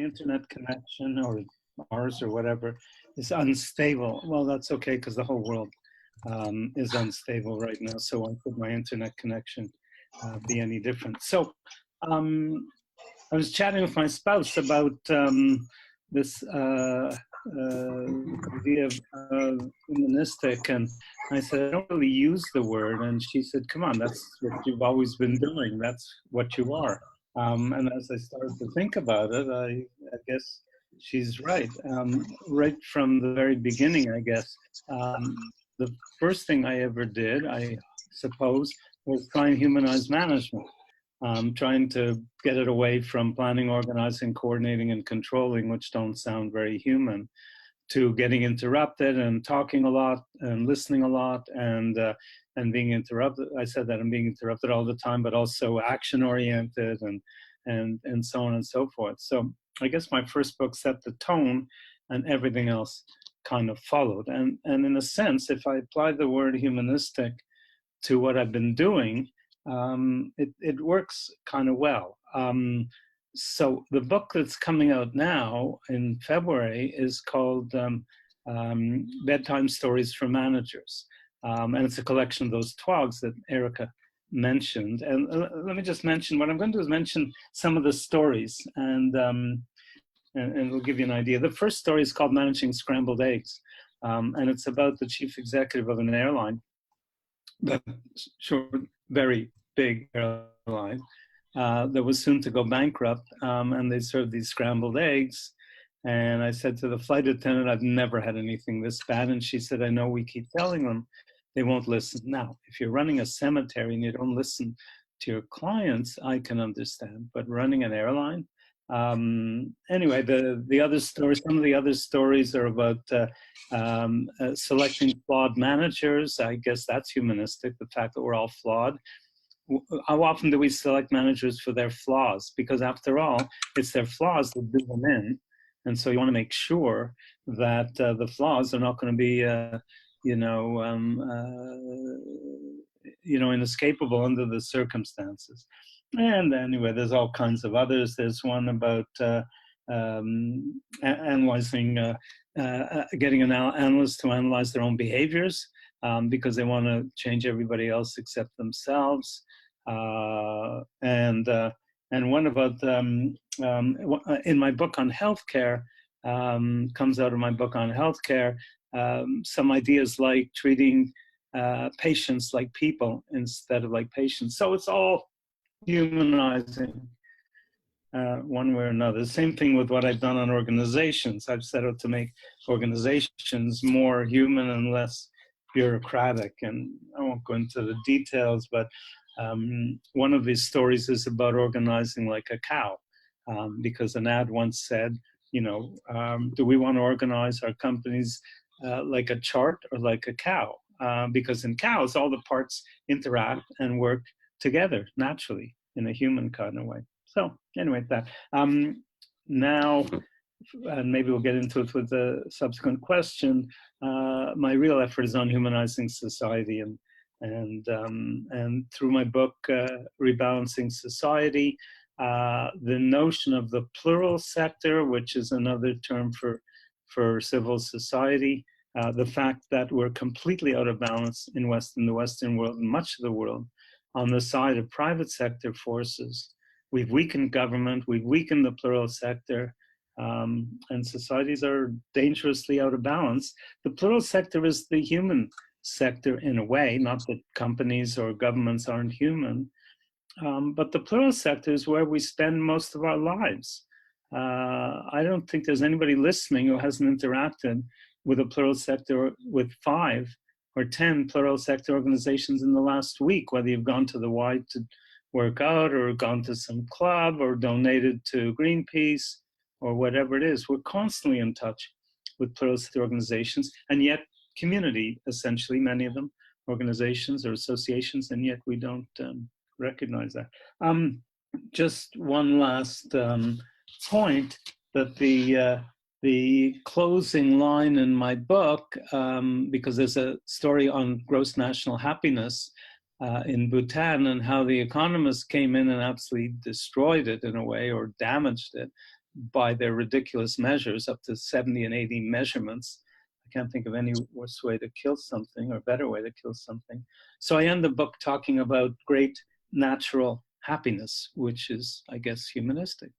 internet connection, or ours or whatever, is unstable. Well, that's okay, because the whole world is unstable right now. So why could my internet connection be any different? So I was chatting with my spouse about this idea of humanistic, and I said, I don't really use the word. And she said, come on, that's what you've always been doing. That's what you are. And as I started to think about it, I guess she's right. Right from the very beginning, I guess. The first thing I ever did, I suppose, was try and humanize management. Trying to get it away from planning, organizing, coordinating, and controlling, which don't sound very human, to getting interrupted and talking a lot and listening a lot and being interrupted. I said that I'm being interrupted all the time, but also action-oriented and so on and so forth. So I guess my first book set the tone, and everything else kind of followed. And in a sense, if I apply the word humanistic to what I've been doing, it works kind of well. So the book that's coming out now in February is called Bedtime Stories for Managers. And it's a collection of those twogs that Erica mentioned. And let me just mention, what I'm going to do is mention some of the stories, and it'll give you an idea. The first story is called Managing Scrambled Eggs. And it's about the chief executive of an airline, that very big airline, that was soon to go bankrupt, and they served these scrambled eggs. And I said to the flight attendant, I've never had anything this bad. And she said, I know, we keep telling them, they won't listen. Now, if you're running a cemetery and you don't listen to your clients, I can understand. But running an airline, anyway, the other stories, some of the other stories are about selecting flawed managers. I guess that's humanistic, the fact that we're all flawed. How often do we select managers for their flaws? Because after all, it's their flaws that do them in. And so you want to make sure that the flaws are not going to be, inescapable under the circumstances. And anyway, there's all kinds of others. There's one about analyzing, getting an analyst to analyze their own behaviors, because they want to change everybody else except themselves. And one about, in my book on healthcare, comes out of my book on healthcare, some ideas like treating patients like people instead of like patients. So it's all humanizing one way or another. Same thing with what I've done on organizations. I've set out to make organizations more human and less bureaucratic. And I won't go into the details, but one of these stories is about organizing like a cow, because an ad once said, do we want to organize our companies like a chart or like a cow? Because in cows, all the parts interact and work together naturally in a human kind of way. So anyway, that now, and maybe we'll get into it with the subsequent question, my real effort is on humanizing society, and through my book, Rebalancing Society, the notion of the plural sector, which is another term for civil society, the fact that we're completely out of balance in the Western world and much of the world on the side of private sector forces. We've weakened government, we've weakened the plural sector, and societies are dangerously out of balance. The plural sector is the human sector in a way, not that companies or governments aren't human, but the plural sector is where we spend most of our lives. I don't think there's anybody listening who hasn't interacted with a plural sector, with 5 or 10 plural sector organizations in the last week, whether you've gone to the Y to work out or gone to some club or donated to Greenpeace or whatever it is. We're constantly in touch with plural sector organizations, and yet community, essentially, many of them, organizations or associations, and yet we don't recognize that. Just one last point, that the closing line in my book, because there's a story on gross national happiness in Bhutan and how the economists came in and absolutely destroyed it in a way, or damaged it, by their ridiculous measures, up to 70 and 80 measurements. I can't think of any worse way to kill something or better way to kill something. So I end the book talking about great natural happiness, which is, I guess, humanistic.